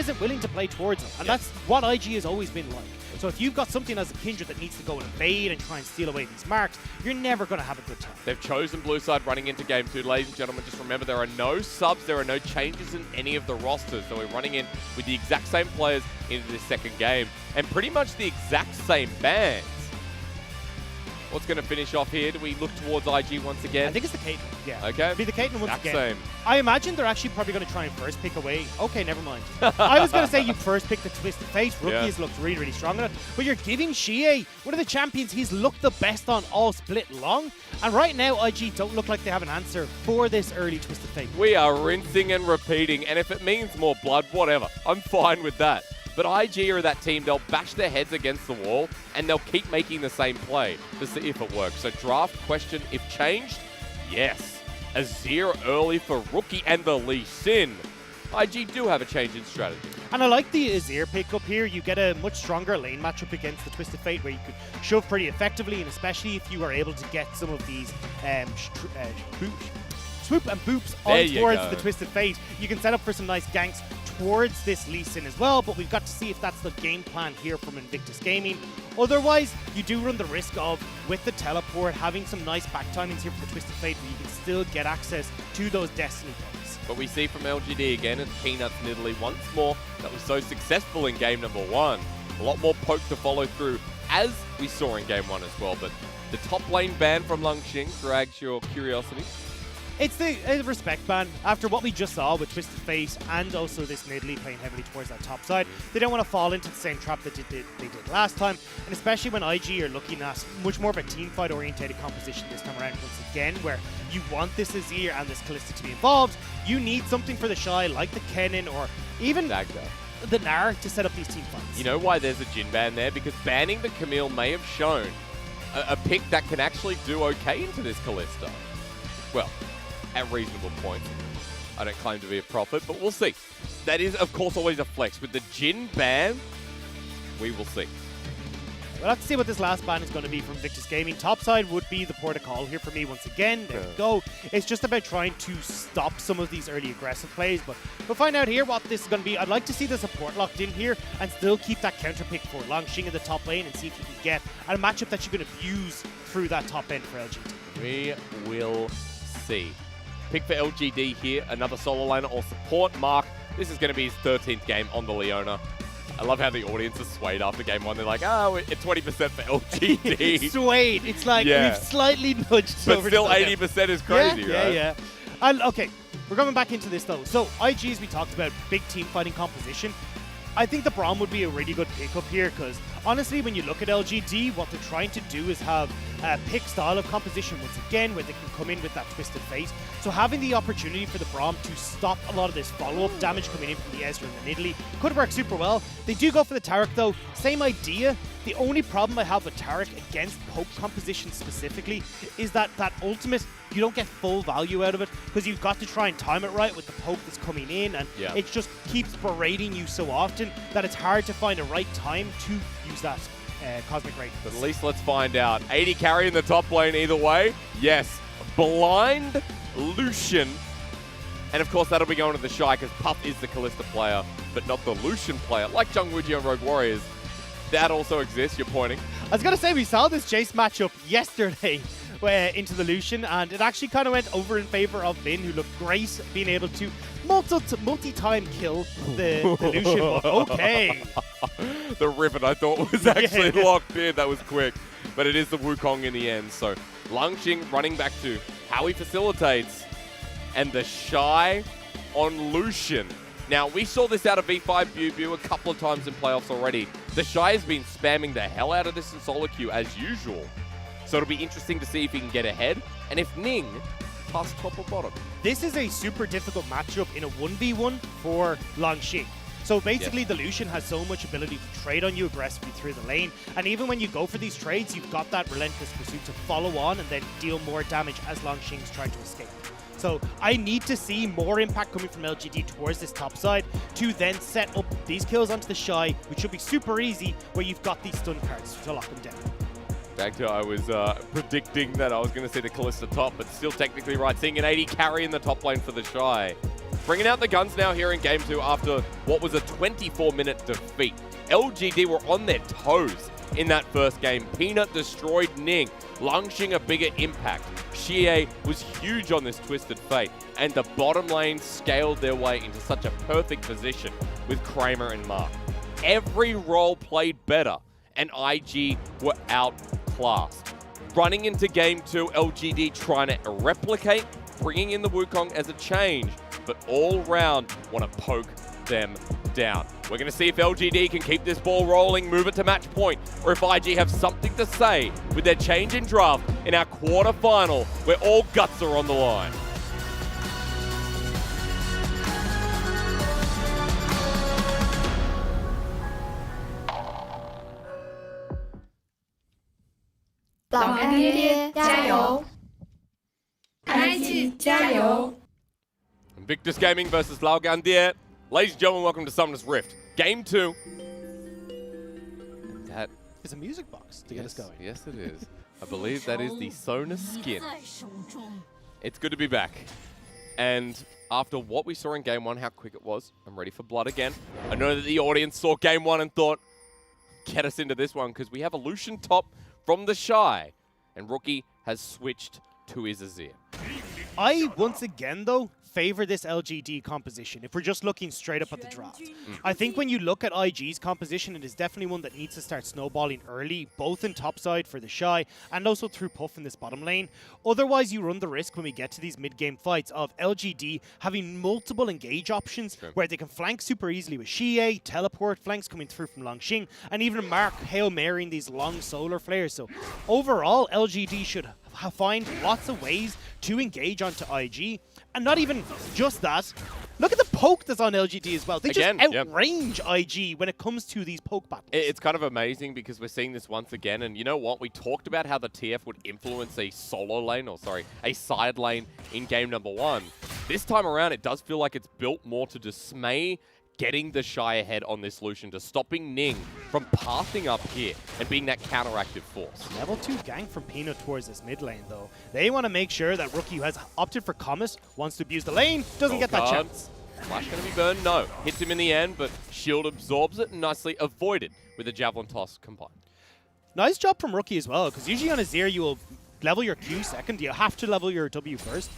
isn't willing to play towards them. And that's what IG has always been like. So if you've got something as a Kindred that needs to go and invade and try and steal away these marks, you're never going to have a good time. They've chosen blue side running into game 2. Ladies and gentlemen, just remember there are no subs, there are no changes in any of the rosters. So we're running in with the exact same players into this second game. And pretty much the exact same bans. What's going to finish off here? Do we look towards IG once again? I think it's the Caitlyn, yeah. Okay. It'll be the Caitlyn once again. Same. I imagine they're actually probably going to try and first pick away. Okay, never mind. I was going to say you first pick the Twisted Fate. Rookie has looked really, really strong in it. But you're giving Xie, one of the champions he's looked the best on all split long. And right now, IG don't look like they have an answer for this early Twisted Fate. We are rinsing and repeating. And if it means more blood, whatever. I'm fine with that. But IG are that team, they'll bash their heads against the wall and they'll keep making the same play to see if it works. So draft question, if changed, yes. Azir early for Rookie and the Lee Sin. IG do have a change in strategy. And I like the Azir pickup here. You get a much stronger lane matchup against the Twisted Fate where you could shove pretty effectively, and especially if you are able to get some of these swoop and boops on towards the Twisted Fate, you can set up for some nice ganks towards this Lee Sin as well, but we've got to see if that's the game plan here from Invictus Gaming. Otherwise, you do run the risk of, with the teleport, having some nice back timings here for the Twisted Fate where you can still get access to those Destiny points. But we see from LGD again, it's Peanuts in Italy once more that was so successful in game number 1. A lot more poke to follow through, as we saw in game 1 as well, but the top lane ban from Lungxing drags your curiosity. It's the respect ban. After what we just saw with Twisted Fate and also this Nidalee playing heavily towards that top side, they don't want to fall into the same trap that they did last time, and especially when IG are looking at much more of a team fight orientated composition this time around once again, where you want this Azir and this Kalista to be involved. You need something for the Shy like the Kennen or even the Gnar to set up these team fights. You know why there's a Jhin ban there? Because banning the Camille may have shown a pick that can actually do okay into this Kalista. Well, at reasonable points. I don't claim to be a prophet, but we'll see. That is, of course, always a flex. With the Jhin ban, we will see. We'll have to see what this last ban is going to be from Invictus Gaming. Topside would be the port of call here for me once again. There we go. It's just about trying to stop some of these early aggressive plays, but we'll find out here what this is going to be. I'd like to see the support locked in here and still keep that counter pick for Longxing in the top lane and see if you can get a matchup that you can abuse through that top end for LGD. We will see. Pick for LGD here, another solo laner or support. Mark, this is going to be his 13th game on the Leona. I love how the audience is swayed after game 1. They're like, oh, it's 20% for LGD. Swayed. It's like we've slightly nudged but over. But still 80% is crazy, right? Yeah. And okay, we're coming back into this though. So IG, as we talked about, big team fighting composition. I think the Braum would be a really good pickup here because honestly, when you look at LGD, what they're trying to do is have a pick style of composition once again where they can come in with that Twisted Fate. So having the opportunity for the Braum to stop a lot of this follow-up damage coming in from the Ezreal and the Nidalee could work super well. They do go for the Taric though. Same idea. The only problem I have with Taric against poke composition specifically is that ultimate, you don't get full value out of it because you've got to try and time it right with the poke that's coming in, and it just keeps berating you so often that it's hard to find a right time to use that Cosmic Ray. But at least let's find out. 80 carry in the top lane either way. Yes. Blind Lucian. And of course that'll be going to the Shy because Puff is the Kalista player, but not the Lucian player. Like Jungwoo and Rogue Warriors. That also exists, you're pointing. I was going to say, we saw this Jace matchup yesterday into the Lucian, and it actually kind of went over in favor of Lin, who looked great being able to multi-time kill the Lucian. But okay. The Riven I thought was actually locked in. That was quick. But it is the Wukong in the end. So Lungxing running back to how he facilitates. And the Shy on Lucian. Now, we saw this out of V5 Bubu a couple of times in playoffs already. The Shy has been spamming the hell out of this in solo queue as usual. So it'll be interesting to see if he can get ahead. And if Ning pass top or bottom. This is a super difficult matchup in a 1v1 for Longxing. So basically, the Lucian has so much ability to trade on you aggressively through the lane. And even when you go for these trades, you've got that relentless pursuit to follow on and then deal more damage as Longxing's trying to escape. So I need to see more impact coming from LGD towards this top side to then set up these kills onto the Shy, which should be super easy, where you've got these stun cards to lock them down. Back to I was predicting that I was going to see the Kalista top, but still technically right. Seeing an 80 carry in the top lane for the Shy. bringing out the guns now here in Game 2 after what was a 24-minute defeat. LGD were on their toes in that first game. Peanut destroyed Ning, launching a bigger impact. Xie was huge on this Twisted Fate, and the bottom lane scaled their way into such a perfect position with Kramer and Mark. Every role played better, and IG were outclassed. Running into Game 2, LGD trying to replicate, bringing in the Wukong as a change, but all round want to poke them down. We're going to see if LGD can keep this ball rolling, move it to match point, or if IG have something to say with their change in draft in our quarterfinal, where all guts are on the line. Invictus Gaming versus Laogandier. Ladies and gentlemen, welcome to Summoner's Rift. Game 2. That It's a music box to get us going. Yes, it is. I believe that is the Sona skin. It's good to be back. And after what we saw in Game 1, how quick it was, I'm ready for blood again. I know that the audience saw Game 1 and thought, get us into this one, because we have a Lucian top from the Shy. And Rookie has switched to his Azir. I, once again, though, favor this LGD composition if we're just looking straight up at the draft. I think when you look at IG's composition, it is definitely one that needs to start snowballing early, both in topside for the Shy and also through Puff in this bottom lane. Otherwise, you run the risk when we get to these mid-game fights of LGD having multiple engage options where they can flank super easily with Xie, teleport, flanks coming through from Longxing, and even Mark Hail Marying these long solar flares. So overall, LGD should find lots of ways to engage onto IG. And not even just that. Look at the poke that's on LGD as well. They just outrange IG when it comes to these poke battles. It's kind of amazing because we're seeing this once again. And you know what? We talked about how the TF would influence a solo lane, or sorry, a side lane in game number 1. This time around, it does feel like it's built more to dismay getting the Shy ahead on this Lucian, to stopping Ning from pathing up here and being that counteractive force. Level 2 gank from Peanut towards this mid lane, though. They want to make sure that Rookie, who has opted for Comet, wants to abuse the lane, doesn't get that chance. Flash going to be burned? No. Hits him in the end, but Shield absorbs it and nicely avoided with a Javelin Toss combined. Nice job from Rookie as well, because usually on Azir you will level your Q second. You have to level your W first.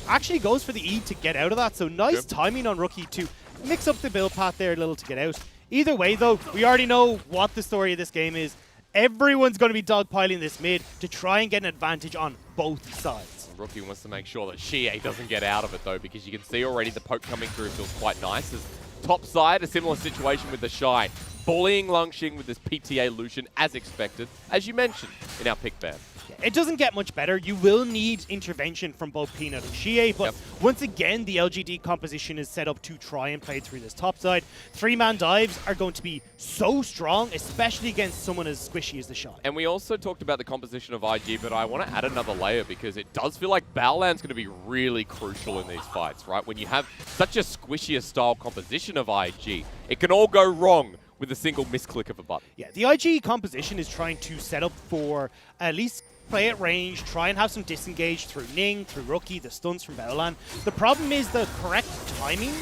Actually goes for the E to get out of that, so nice timing on Rookie to mix up the build path there a little to get out. Either way, though, we already know what the story of this game is. Everyone's going to be dogpiling this mid to try and get an advantage on both sides. Rookie wants to make sure that Xie doesn't get out of it, though, because you can see already the poke coming through feels quite nice. As top side, a similar situation with the Shy, bullying Longxing with this PTA Lucian as expected, as you mentioned in our pick ban. It doesn't get much better. You will need intervention from both Peanut and Xie, but once again, the LGD composition is set up to try and play through this top side. 3-man dives are going to be so strong, especially against someone as squishy as the Shy. And we also talked about the composition of IG, but I want to add another layer because it does feel like Baolan's going to be really crucial in these fights, right? When you have such a squishier style composition of IG, it can all go wrong with a single misclick of a button. Yeah, the IG composition is trying to set up for at least play at range, try and have some disengage through Ning, through Rookie, the stuns from Baolan. The problem is the correct timing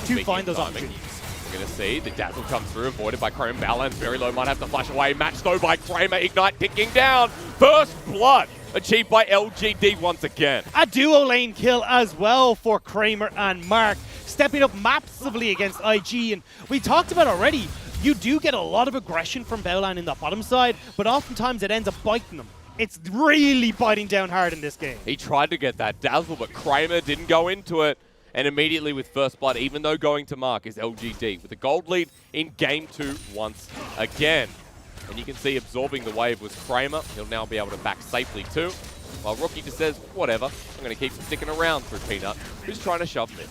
to find those opportunities. We're going to see the dazzle come through, avoided by Kramer. Baolan's very low, might have to flash away. Match though by Kramer, Ignite ticking down. First blood achieved by LGD once again. A duo lane kill as well for Kramer and Mark, stepping up massively against IG. And we talked about already, you do get a lot of aggression from Baolan in the bottom side, but oftentimes it ends up biting them. It's really biting down hard in this game. He tried to get that dazzle, but Kramer didn't go into it. And immediately with first blood, even though going to Mark, is LGD with a gold lead in game 2 once again. And you can see absorbing the wave was Kramer. He'll now be able to back safely too. While Rookie just says, whatever, I'm going to keep sticking around through Peanut, who's trying to shove me.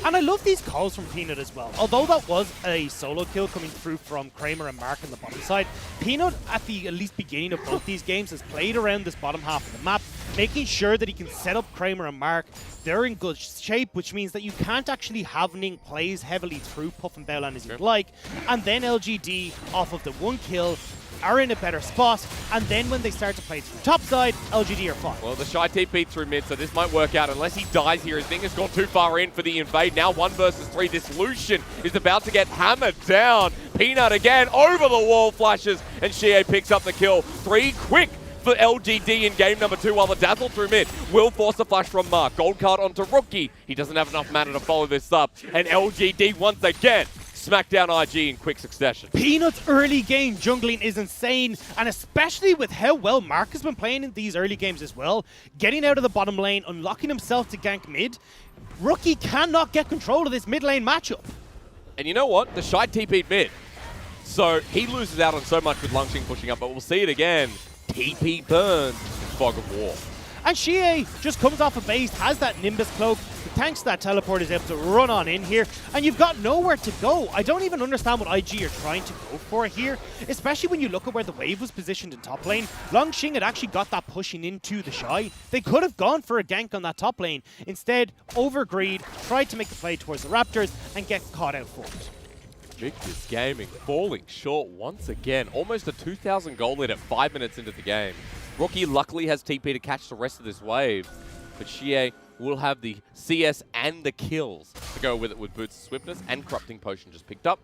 And I love these calls from Peanut as well. Although that was a solo kill coming through from Kramer and Mark on the bottom side, Peanut, at the at least beginning of both these games, has played around this bottom half of the map, making sure that he can set up Kramer and Mark. They're in good shape, which means that you can't actually have Ning plays heavily through Puff and Baolan as you'd like. And then LGD, off of the one kill, are in a better spot, and then when they start to play through top side, LGD are fine. Well, the Shy TP through mid, so this might work out unless he dies here. His thing has gone too far in for the invade. Now 1 versus 3. This Lucian is about to get hammered down. Peanut again over the wall flashes, and Shie picks up the kill. 3 quick for LGD in game number 2, while the Dazzle through mid will force a flash from Mark. Gold card onto Rookie. He doesn't have enough mana to follow this up, and LGD once again smack down IG in quick succession. Peanut's early game jungling is insane, and especially with how well Mark has been playing in these early games as well, getting out of the bottom lane, unlocking himself to gank mid, Rookie cannot get control of this mid lane matchup. And you know what? The Shy TP'd mid. So he loses out on so much with Lungxing pushing up, but we'll see it again. TP burns in Fog of War. And Shie just comes off a base, has that Nimbus cloak, thanks to that teleport is able to run on in here, and you've got nowhere to go. I don't even understand what IG are trying to go for here, especially when you look at where the wave was positioned in top lane. Longxing had actually got that pushing into the Shy. They could have gone for a gank on that top lane. Instead, overgreed, tried to make the play towards the Raptors, and get caught out for it. Invictus Gaming falling short once again. Almost a 2,000 goal lead at 5 minutes into the game. Rookie luckily has TP to catch the rest of this wave, but Shie will have the CS and the kills to go with it, with Boots of Swiftness and Corrupting Potion just picked up.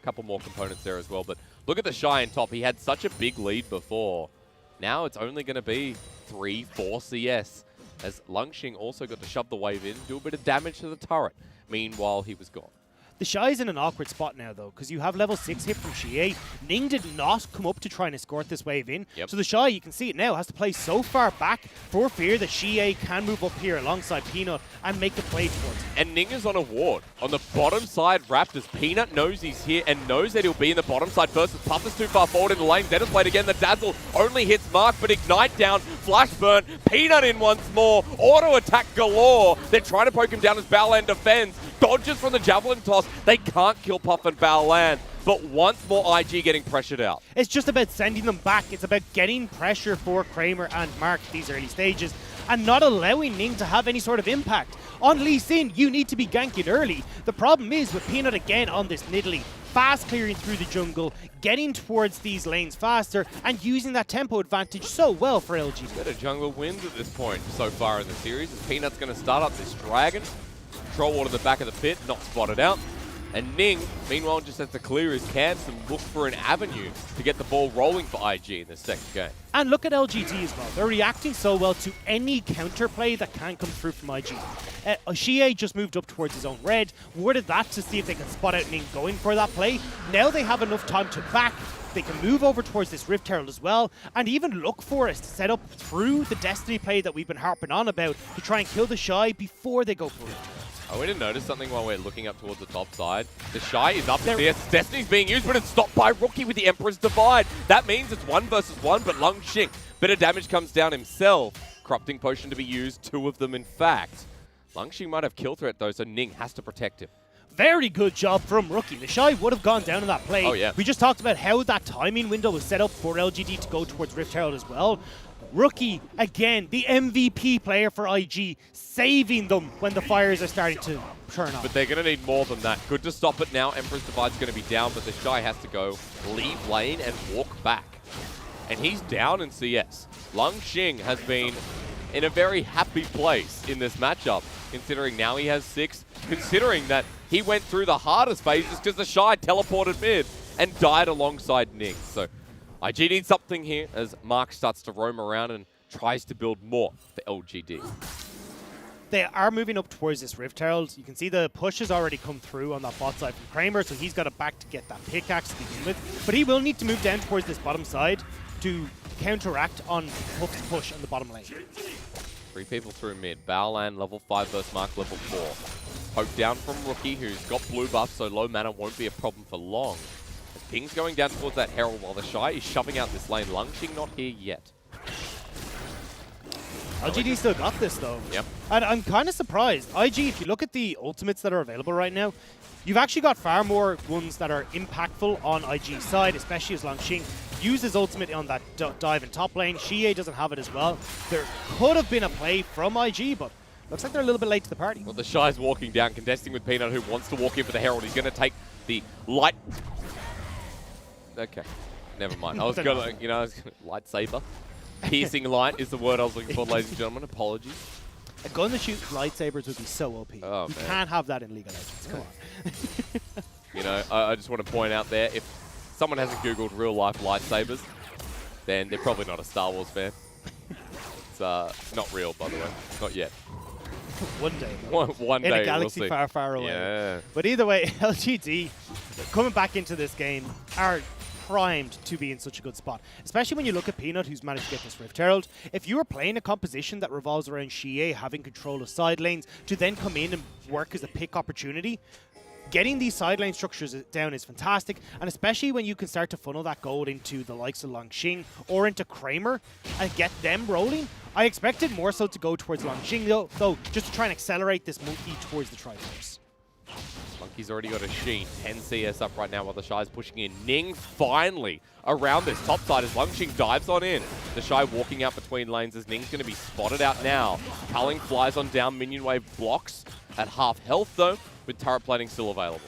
A couple more components there as well, but look at the Shy in top. He had such a big lead before. Now it's only going to be 3-4 CS, as Lungxing also got to shove the wave in, do a bit of damage to the turret. Meanwhile, he was gone. The Shy's in an awkward spot now, though, because you have level 6 hit from Shie. Ning did not come up to try and escort this wave in. Yep. So the Shy, you can see it now, has to play so far back for fear that Shie can move up here alongside Peanut and make the play towards him. And Ning is on a ward. On the bottom side, Raptors. Peanut knows he's here and knows that he'll be in the bottom side first. As Puff is too far forward in the lane. Dennis played again. The Dazzle only hits Mark, but Ignite down. Flash burn. Peanut in once more. Auto attack galore. They're trying to poke him down as Baolan defends. Dodges from the Javelin toss. They can't kill Puff and Baolan. But once more, IG getting pressured out. It's just about sending them back. It's about getting pressure for Kramer and Mark these early stages and not allowing Ning to have any sort of impact. On Lee Sin, you need to be ganking early. The problem is with Peanut again on this Nidalee, fast clearing through the jungle, getting towards these lanes faster, and using that tempo advantage so well for LGD. Better jungle wins at this point so far in the series, as Peanut's going to start up this Dragon. Control Ward to the back of the pit, not spotted out. And Ning, meanwhile, just has to clear his camps and look for an avenue to get the ball rolling for IG in the second game. And look at LGD as well. They're reacting so well to any counterplay that can come through from IG. Shie just moved up towards his own red, warded that to see if they can spot out Ning going for that play. Now they have enough time to back. They can move over towards this Rift Herald as well, and even look for us to set up through the Destiny play that we've been harping on about to try and kill the Shy before they go for Rift Herald. Oh, we didn't notice something while we're looking up towards the top side. The Shy is up there. Destiny's being used, but it's stopped by Rookie with the Emperor's Divide. That means it's 1 versus 1, but Lungxing, bit of damage comes down himself. Corrupting Potion to be used, 2 of them in fact. Lungxing might have kill threat though, so Ning has to protect him. Very good job from Rookie. The Shy would have gone down in that play. Oh, yeah. We just talked about how that timing window was set up for LGD to go towards Rift Herald as well. Rookie, again, the MVP player for IG, saving them when the fires are starting to turn on. But they're going to need more than that. Good to stop it now. Emperor's Divide's going to be down, but the Shy has to go leave lane and walk back. And he's down in CS. Lungxing has been in a very happy place in this matchup, considering now he has 6, considering that he went through the hardest phases because the Shy teleported mid and died alongside Ning. So IG needs something here as Mark starts to roam around and tries to build more for LGD. They are moving up towards this Rift Herald. You can see the push has already come through on that bot side from Kramer, so he's got it back to get that pickaxe to begin with. But he will need to move down towards this bottom side to counteract on Puff's push on the bottom lane. 3 people through mid. Baolan level 5 versus Mark level 4. Poke down from Rookie, who's got blue buff, so low mana won't be a problem for long. As Ping's going down towards that Herald while the Shy is shoving out this lane. Lungxing not here yet. LGD still got this though. Yep. And I'm kind of surprised. IG, if you look at the ultimates that are available right now, you've actually got far more ones that are impactful on IG's side, especially as Lungxing uses ultimate on that dive in top lane. Shie doesn't have it as well. There could have been a play from IG, but looks like they're a little bit late to the party. Well, the Shy's walking down, contesting with Peanut, who wants to walk in for the Herald. He's going to take the light. Okay. Never mind. I was going to, lightsaber. Piercing light is the word I was looking for, ladies and gentlemen. Apologies. A gun that shoots lightsabers would be so OP. Oh, you man. can't have that in League of Legends. Come on. I just want to point out there, if someone hasn't Googled real-life lightsabers, then they're probably not a Star Wars fan. It's not real, by the way. Not yet. One day. One day, in a galaxy we'll see. far, far away. Yeah. But either way, LGD, coming back into this game, are primed to be in such a good spot. Especially when you look at Peanut, who's managed to get this Rift Herald. If you are playing a composition that revolves around Xie having control of side lanes to then come in and work as a pick opportunity, getting these side lane structures down is fantastic, and especially when you can start to funnel that gold into the likes of Longxing or into Kramer and get them rolling. I expected more so to go towards Longxing though, just to try and accelerate this Monkey towards the Triforce. Monkey's already got a Sheen. 10 CS up right now while the Shy's pushing in. Ning finally around this top side as Longxing dives on in. The Shy walking out between lanes as Ning's going to be spotted out now. Culling flies on down, minion wave blocks at half health though, with turret plating still available.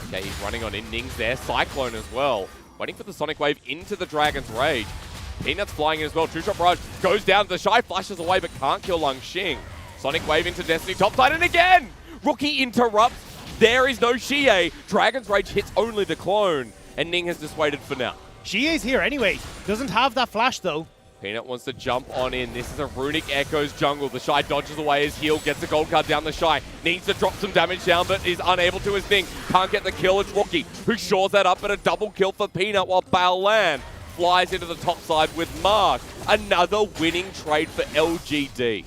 Okay, he's running on in. Ning's there. Cyclone as well. Waiting for the Sonic Wave into the Dragon's Rage. Peanut's flying in as well. Two-shot barrage goes down. The Shy flashes away but can't kill Longxing. Sonic Wave into Destiny topside and again! Rookie interrupts. There is no Xie. Dragon's Rage hits only the clone. And Ning has dissuaded for now. Xie's here anyway. Doesn't have that flash though. Peanut wants to jump on in. This is a Runic Echoes jungle. The Shy dodges away his heal, gets a gold card down the Shy. Needs to drop some damage down, but is unable to as Ning. Can't get the kill. It's Rookie who shores that up, but a double kill for Peanut while Baolan flies into the top side with Mark. Another winning trade for LGD.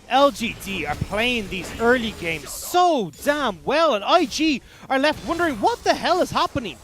LGD are playing these early games so damn well, and IG are left wondering what the hell is happening.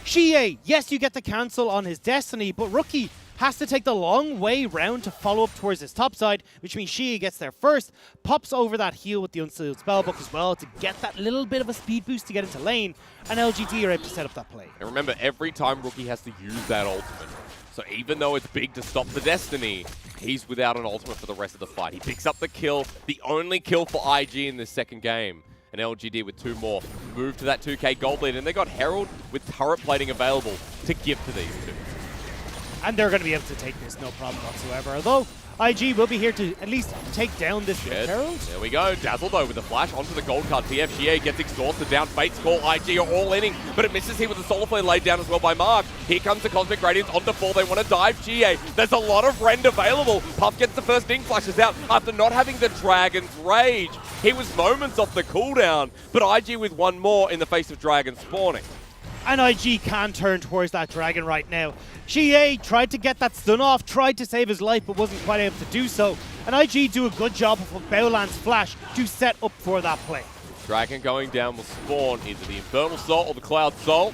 Xie, yes, you get the cancel on his Destiny, but Rookie has to take the long way round to follow up towards his top side, which means Xie gets there first, pops over that heal with the Unsealed Spellbook as well to get that little bit of a speed boost to get into lane, and LGD are able to set up that play. And remember, every time Rookie has to use that ultimate. So even though it's big to stop the Destiny, he's without an ultimate for the rest of the fight. He picks up the kill, the only kill for IG in this second game. And LGD with two more move to that 2k gold lead, and they got Herald with turret plating available to give to these two. And they're going to be able to take this no problem whatsoever, although IG will be here to at least take down this Rift Herald. There we go. Dazzle though with the flash onto the gold card. PF Xie gets exhausted down. Fate's Call, IG are all inning, but it misses here with the Solar Flare laid down as well by Mark. Here comes the Cosmic Radiance onto 4. They want to dive Xie. There's a lot of rend available. Puff gets the first Ning flashes out after not having the Dragon's Rage. He was moments off the cooldown, but IG with one more in the face of Dragon spawning. And IG can turn towards that Dragon right now. Xie tried to get that stun off, tried to save his life, but wasn't quite able to do so. And IG do a good job of Baolan's flash to set up for that play. Dragon going down will spawn either the Infernal Soul or the Cloud Soul,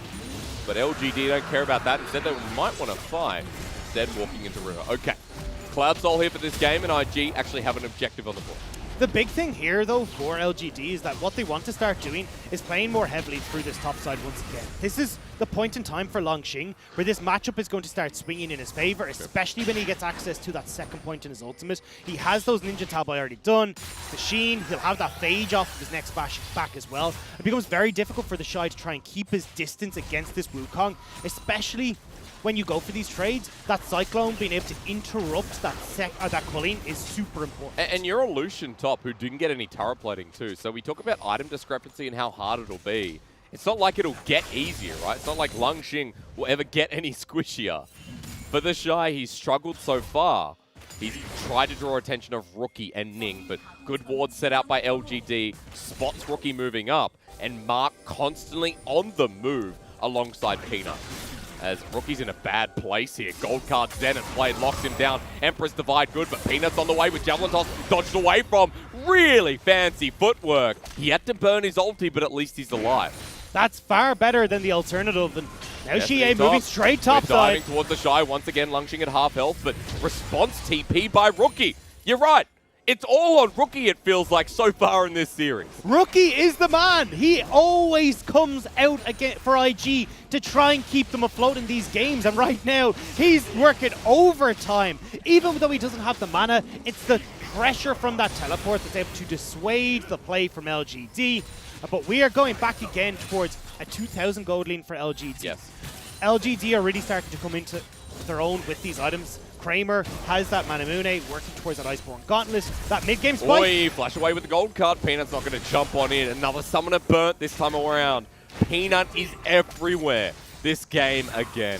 but LGD don't care about that. Instead, they might want to fight. Instead, walking into River. Okay, Cloud Soul here for this game, and IG actually have an objective on the board. The big thing here, though, for LGD is that what they want to start doing is playing more heavily through this top side once again. This is the point in time for Longxing where this matchup is going to start swinging in his favor, especially when he gets access to that second point in his ultimate. He has those Ninja Tab already done. The Sheen, he'll have that Phage off of his next back as well. It becomes very difficult for the Shy to try and keep his distance against this Wukong, especially when you go for these trades. That Cyclone being able to interrupt that Culling is super important. And you're a Lucian top who didn't get any turret plating too. So we talk about item discrepancy and how hard it'll be. It's not like it'll get easier, right? It's not like Longxing will ever get any squishier. For the Shy, he's struggled so far. He's tried to draw attention of Rookie and Ning, but good wards set out by LGD, spots Rookie moving up, and Mark constantly on the move alongside Peanut. As Rookie's in a bad place here. Gold card Zenith played, locks him down. Empress Divide good, but Peanut's on the way with Javelin Toss, dodged away from. Really fancy footwork. He had to burn his ulti, but at least he's alive. That's far better than the alternative. And now Xie moving straight top side. Diving towards the Shy, once again Longxing at half health, but response TP by Rookie. You're right. It's all on Rookie, it feels like, so far in this series. Rookie is the man. He always comes out again for IG to try and keep them afloat in these games. And right now, he's working overtime. Even though he doesn't have the mana, it's the pressure from that teleport that's able to dissuade the play from LGD. But we are going back again towards a 2,000 gold lead for LGD. Yes. LGD are really starting to come into their own with these items. Kramer has that Manamune working towards that Iceborne Gauntlet. That mid-game spike. Oi, flash away with the gold card. Peanut's not going to jump on in. Another summoner burnt this time around. Peanut is everywhere this game again.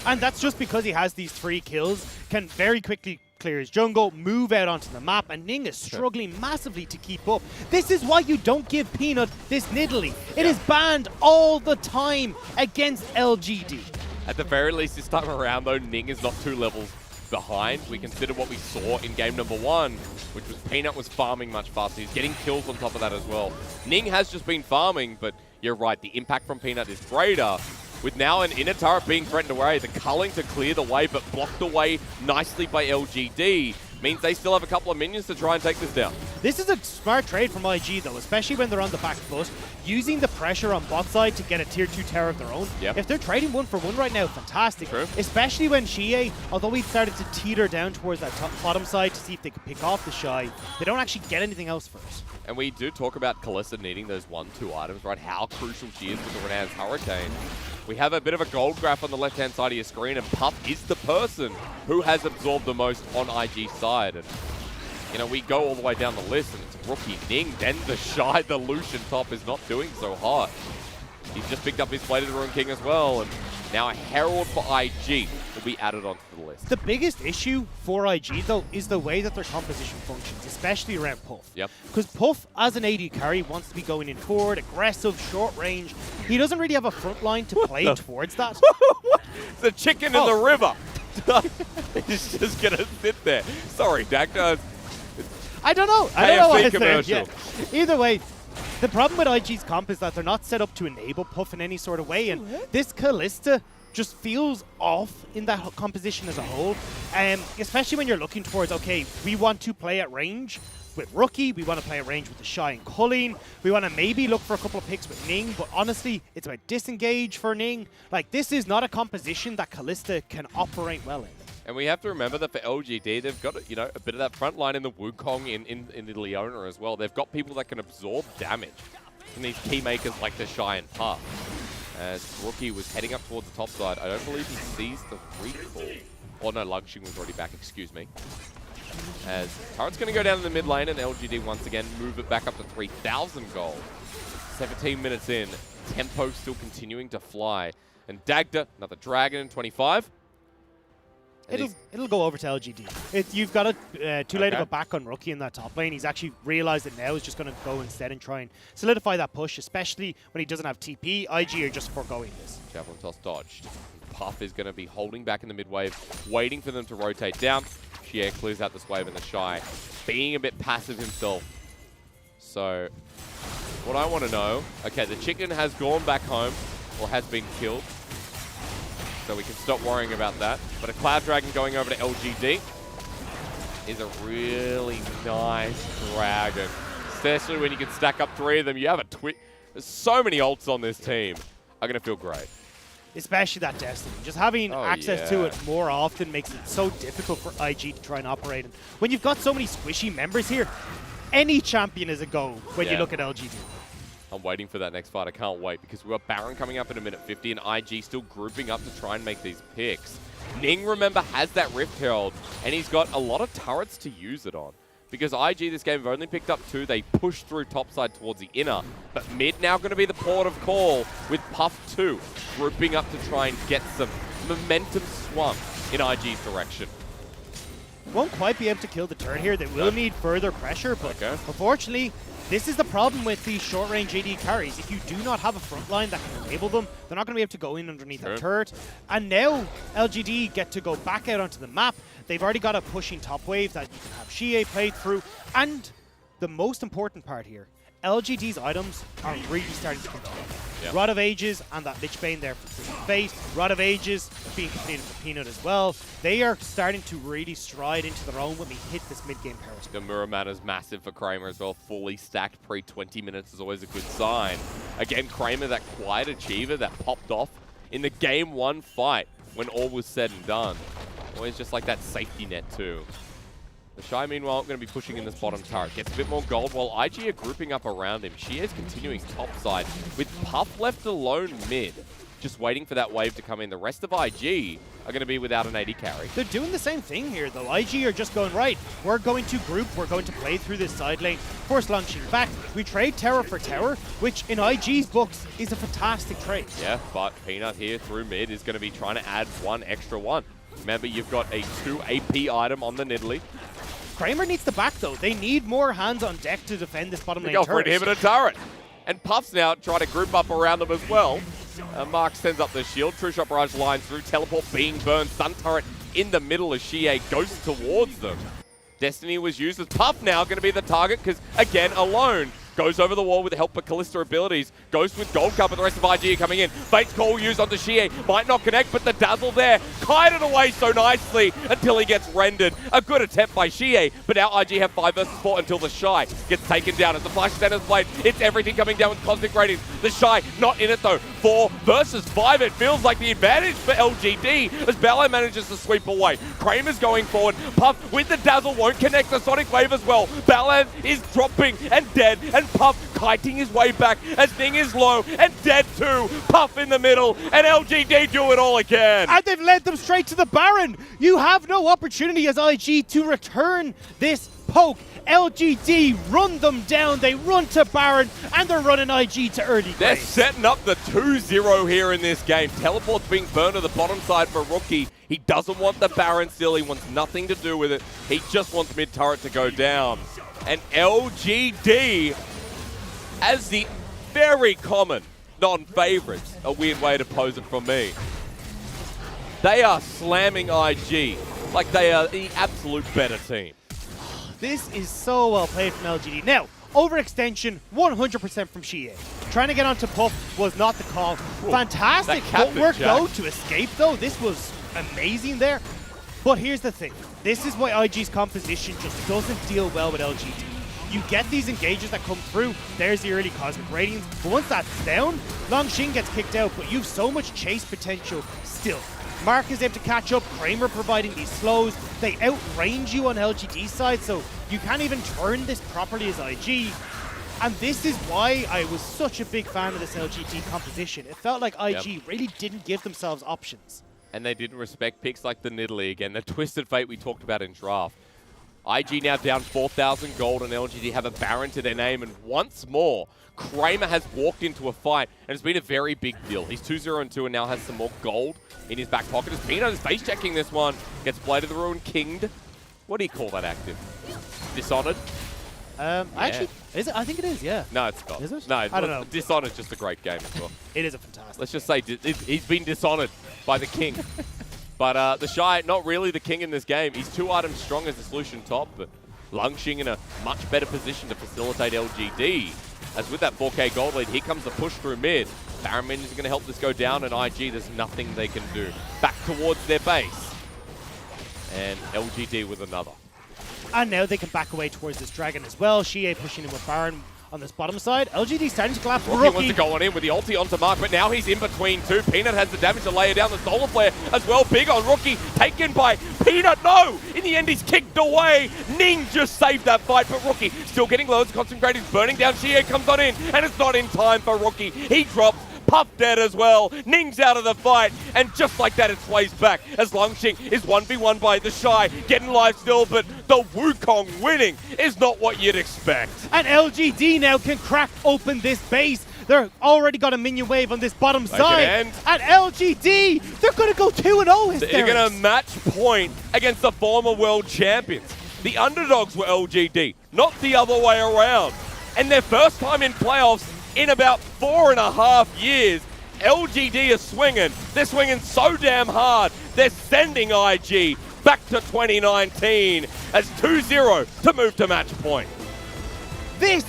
And that's just because he has these 3 kills, can very quickly clear his jungle, move out onto the map, and Ning is struggling massively to keep up. This is why you don't give Peanut this Nidalee. It is banned all the time against LGD. At the very least this time around, though, Ning is not 2 levels behind. We consider what we saw in game number 1, which was Peanut was farming much faster. He's getting kills on top of that as well. Ning has just been farming, but you're right, the impact from Peanut is greater. With now an inner turret being threatened away, the culling to clear the way, but blocked away nicely by LGD, means they still have a couple of minions to try and take this down. This is a smart trade from IG, though, especially when they're on the back foot, using the pressure on bot side to get a tier 2 tower of their own. Yep. If they're trading 1-for-1 right now, fantastic. True. Especially when Xie, although he started to teeter down towards that bottom side to see if they could pick off the Shy, they don't actually get anything else for it. And we do talk about Kalista needing those 1-2 items, right? How crucial she is with the Renan's Hurricane. We have a bit of a gold graph on the left-hand side of your screen, and Puff is the person who has absorbed the most on IG's side. And, you know, we go all the way down the list, and it's Rookie, Ning, then the Shy, the Lucian top is not doing so hot. He's just picked up his Bladed Ruin King as well, and now a Herald for IG will be added onto the list. The biggest issue for IG, though, is the way that their composition functions, especially around Puff. Yep. Because Puff, as an AD carry, wants to be going in forward, aggressive, short range. He doesn't really have a front line to play towards that. The chicken in the river. He's just going to sit there. Sorry, Dak. I don't know. I don't know what KFC commercial. Yeah. Either way, the problem with IG's comp is that they're not set up to enable Puff in any sort of way, and this Kalista just feels off in that composition as a whole, especially when you're looking towards, okay, we want to play at range with Rookie, we want to play at range with the Shy and Culling, we want to maybe look for a couple of picks with Ning, but honestly, it's about disengage for Ning. Like, this is not a composition that Kalista can operate well in. And we have to remember that for LGD, they've got, you know, a bit of that front line in the Wukong, in the Leona as well. They've got people that can absorb damage from these key makers like the Shy and Puff. As Rookie was heading up towards the top side, I don't believe he sees the recall. Oh no, Lungxing was already back, excuse me. As Turret's going to go down in the mid lane, and LGD once again move it back up to 3,000 gold. 17 minutes in, tempo still continuing to fly. And Dagda, another Dragon in 25. It'll go over to LGD. You've got too late of a back on Rookie in that top lane. He's actually realized that now he's just going to go instead and try and solidify that push, especially when he doesn't have TP. IG are just foregoing this. Javelin toss dodged. Puff is going to be holding back in the mid wave, waiting for them to rotate down. Xie clears out this wave, and the Shy being a bit passive himself. So what I want to know, okay, the chicken has gone back home, or has been killed. So we can stop worrying about that. But a Cloud Dragon going over to LGD is a really nice dragon. Especially when you can stack up 3 of them. You have a there's so many ults on this team. Are going to feel great. Especially that Destiny. Just having access to it more often makes it so difficult for IG to try and operate. And when you've got so many squishy members here, any champion is a go when you look at LGD. I'm waiting for that next fight. I can't wait because we've got Baron coming up in a minute 50 and IG still grouping up to try and make these picks. Ning, remember, has that Rift Herald and he's got a lot of turrets to use it on. Because IG this game have only picked up 2. They push through topside towards the inner. But mid now going to be the port of call with Puff 2 grouping up to try and get some momentum swung in IG's direction. Won't quite be able to kill the turret here. They will need further pressure, but unfortunately, this is the problem with these short-range AD carries. If you do not have a front line that can enable them, they're not going to be able to go in underneath that turret. And now LGD get to go back out onto the map. They've already got a pushing top wave that you can have Xie played through. And the most important part here, LGD's items are really starting to come together. Rod of Ages and that Lich Bane there for Fate. Rod of Ages being completed for Peanut as well. They are starting to really stride into their own when we hit this mid-game parity. The Muramana is massive for Kramer as well. Fully stacked pre-20 minutes is always a good sign. Again, Kramer, that quiet achiever that popped off in the Game 1 fight when all was said and done. Always just like that safety net too. The Shy, meanwhile, going to be pushing in this bottom turret. Gets a bit more gold while IG are grouping up around him. She is continuing topside with Puff left alone mid. just waiting for that wave to come in. The rest of IG are going to be without an AD carry. They're doing the same thing here, though. IG are just going, right, we're going to group, we're going to play through this side lane, force launching. In fact, we trade tower for tower, which in IG's books is a fantastic trade. Yeah, but Peanut here through mid is going to be trying to add one extra one. Remember, you've got a 2 AP item on the Nidalee. Kramer needs the back, though. They need more hands on deck to defend this bottom lane Go for turret. an inhibitor turret. And Puffs now try to group up around them as well. Mark sends up the shield. True Shot Barrage lines through. Teleport being burned. Stun turret in the middle as Xie goes towards them. Destiny was used as Puff now going to be the target because, again, alone. Goes over the wall with the help of Kalista abilities. Goes with Gold Cup, and the rest of IG are coming in. Fate's Call used onto Xie. Might not connect, but the dazzle there. Kited away so nicely until he gets rendered. A good attempt by Xie, but now IG have 5 versus 4 until the Shy gets taken down. As the Flash Center's played, it's everything coming down with Cosmic Ratings. The Shy not in it though. 4 versus 5. It feels like the advantage for LGD as Ballet manages to sweep away. Kramer's going forward. Puff with the dazzle won't connect the Sonic Wave as well. Ballet is dropping and dead, and Puff kiting his way back as Ning is low and dead too. Puff in the middle, and LGD do it all again. And they've led them straight to the Baron. You have no opportunity as IG to return this poke. LGD run them down. They run to Baron, and they're running IG to early They're grave. setting up the 2-0 here in this game. Teleport's being burned to the bottom side for Rookie. He doesn't want the Baron still. He wants nothing to do with it. He just wants mid turret to go down. And LGD, as the very common non-favorites, a weird way to pose it from me, they are slamming IG like they are the absolute better team. This is so well played from LGD. Now, overextension 100% from Xie. Trying to get onto Puff was not the call. Fantastic footwork though to escape though. This was amazing there. But here's the thing. This is why IG's composition just doesn't deal well with LGD. You get these engages that come through, there's the early Cosmic Ratings, but once that's down, Longxing gets kicked out, but you've so much chase potential still. Mark is able to catch up, Kramer providing these slows, they outrange you on LGD side, so you can't even turn this properly as IG. And this is why I was such a big fan of this LGD composition. It felt like IG really didn't give themselves options. And they didn't respect picks like the Nidalee again, the Twisted Fate we talked about in draft. IG now down 4,000 gold, and LGD have a Baron to their name, and once more, Kramer has walked into a fight, and it's been a very big deal. He's 2-0-2 and now has some more gold in his back pocket. As Peanut is face checking this one, gets Blade of the Ruin kinged. What do you call that active? Dishonored? Actually, is it? I think it is, yeah. No, it's not. Is it? No, I don't know. Dishonored's just a great game as well. It is a fantastic. Let's just say he's been dishonored by the king. But the Shy, not really the king in this game. He's 2 items strong as the solution top, but Longxing in a much better position to facilitate LGD. As with that 4K gold lead, here comes the push through mid. Baron is going to help this go down, and IG, there's nothing they can do. Back towards their base. And LGD with another. And now they can back away towards this dragon as well. Xie pushing in with Baron on this bottom side. LGD starting to collapse. Rookie wants to go on in with the ulti onto Mark, but now he's in between two. Peanut has the damage to layer down the Solar Flare as well. Big on Rookie, taken by Peanut. No! In the end, he's kicked away. Ning just saved that fight, but Rookie still getting loads of concentrators, burning down. Xie comes on in, and it's not in time for Rookie. He drops. Puff dead as well. Ning's out of the fight, and just like that, it sways back as Longxing is 1v1 by the Shy, getting life still, but the Wukong winning is not what you'd expect. And LGD now can crack open this base. They're already got a minion wave on this bottom side. And LGD, they're going to go 2-0. They're going to match point against the former world champions. The underdogs were LGD, not the other way around. And their first time in playoffs in about 4.5 years, LGD is swinging. They're swinging so damn hard. They're sending IG back to 2019 as 2-0 to move to match point. This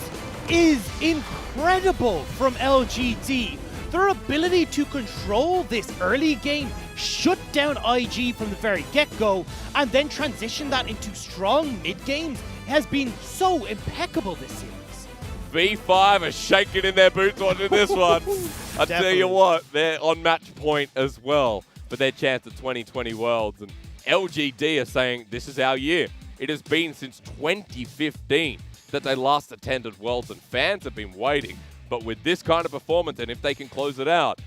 is incredible from LGD. Their ability to control this early game, shut down IG from the very get-go, and then transition that into strong mid-games has been so impeccable this series. V5 are shaking in their boots watching this one. I tell you what, they're on match point as well for their chance at 2020 Worlds. And LGD are saying this is our year. It has been since 2015 that they last attended Worlds, and fans have been waiting. But with this kind of performance, and if they can close it out,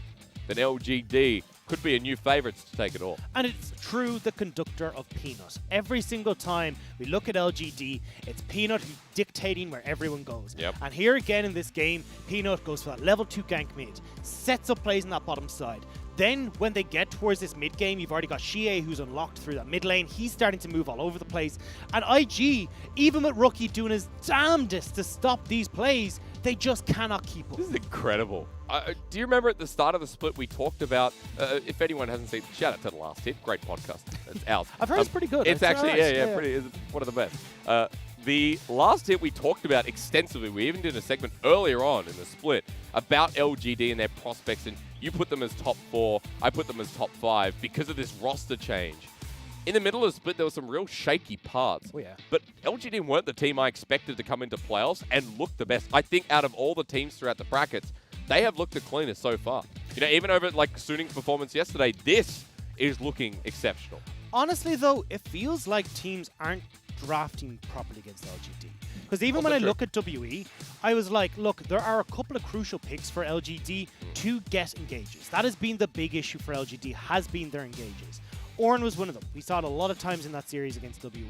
then LGD could be a new favourites to take it all. And it's true the conductor of Peanut. Every single time we look at LGD, it's Peanut who's dictating where everyone goes. Yep. And here again in this game, Peanut goes for that level 2 gank mid, sets up plays on that bottom side. Then when they get towards this mid game, you've already got Xie who's unlocked through that mid lane. He's starting to move all over the place. And IG, even with Rookie doing his damnedest to stop these plays, they just cannot keep up. This is incredible. Do you remember at the start of the split we talked about, if anyone hasn't seen, shout out to The Last Hit, great podcast. It's ours. I've heard it's pretty good. It's actually, nice. yeah, pretty, it's one of the best. The Last Hit we talked about extensively. We even did a segment earlier on in the split about LGD and their prospects, and you put them as top 4, I put them as top 5 because of this roster change. In the middle of the split, there were some real shaky parts. Oh, yeah. But LGD weren't the team I expected to come into playoffs and look the best. I think out of all the teams throughout the brackets, they have looked the cleanest so far. You know, even over like Suning's performance yesterday, this is looking exceptional. Honestly, though, it feels like teams aren't drafting properly against LGD. Because even when I look at WE, I was like, look, there are a couple of crucial picks for LGD to get engages. That has been the big issue for LGD, has been their engages. Ornn was one of them. We saw it a lot of times in that series against WE.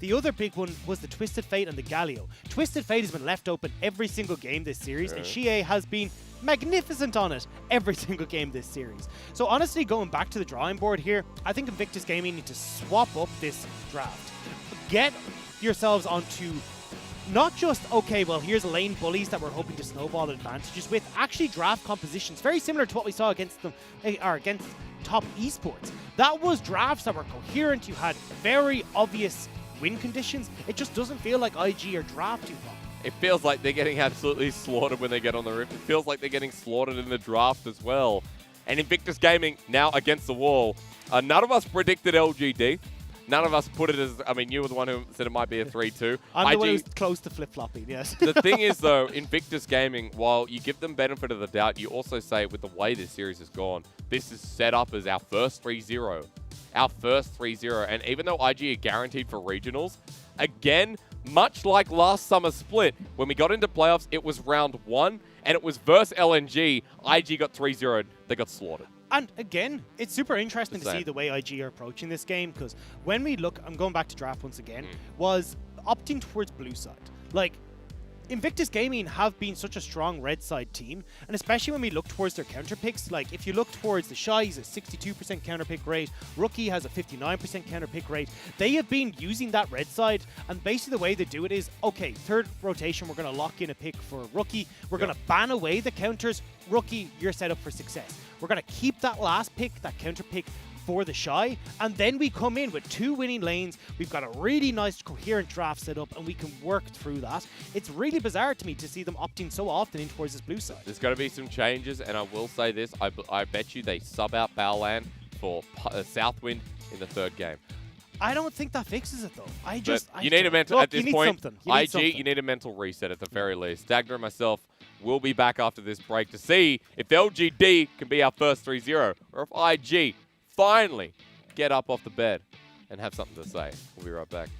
The other big one was the Twisted Fate and the Galio. Twisted Fate has been left open every single game this series, and Xie has been magnificent on it every single game this series. So honestly, going back to the drawing board here, I think Invictus Gaming need to swap up this draft. Get yourselves onto not just, okay, well, here's lane bullies that we're hoping to snowball advantages with, actually draft compositions, very similar to what we saw against them, or against top esports. That was drafts that were coherent. You had very obvious win conditions. It just doesn't feel like IG are drafting well. It feels like they're getting absolutely slaughtered when they get on the Rift. It feels like they're getting slaughtered in the draft as well. And Invictus Gaming now against the wall. None of us predicted LGD. None of us put it as, I mean, you were the one who said it might be a 3-2. I'm the one who's close to flip-flopping, yes. The thing is, though, Invictus Gaming, while you give them benefit of the doubt, you also say with the way this series has gone, this is set up as our first 3-0. Our first 3-0. And even though IG are guaranteed for regionals, again, much like last summer split, when we got into playoffs, it was round 1, and it was versus LNG. IG got 3-0'd. They got slaughtered. And again, it's super interesting to see the way IG are approaching this game, because when we look, I'm going back to draft once again, was opting towards blue side. Like, Invictus Gaming have been such a strong red side team, and especially when we look towards their counter picks, like if you look towards the Shy, he's a 62% counter pick rate, Rookie has a 59% counter pick rate. They have been using that red side, and basically the way they do it is, okay, third rotation, we're going to lock in a pick for Rookie, we're going to ban away the counters, Rookie, you're set up for success. We're going to keep that last pick, that counter pick, for the Shy, and then we come in with 2 winning lanes. We've got a really nice coherent draft set up, and we can work through that. It's really bizarre to me to see them opting so often in towards this blue side. There's got to be some changes, and I will say this, I bet you they sub out Baolan for Southwind in the 3rd game. I don't think that fixes it, though. You need a mental, look, at this point, IG, you need a mental reset at the very least. Dagner and myself will be back after this break to see if LGD can be our first 3-0, or if IG finally get up off the bed and have something to say. We'll be right back.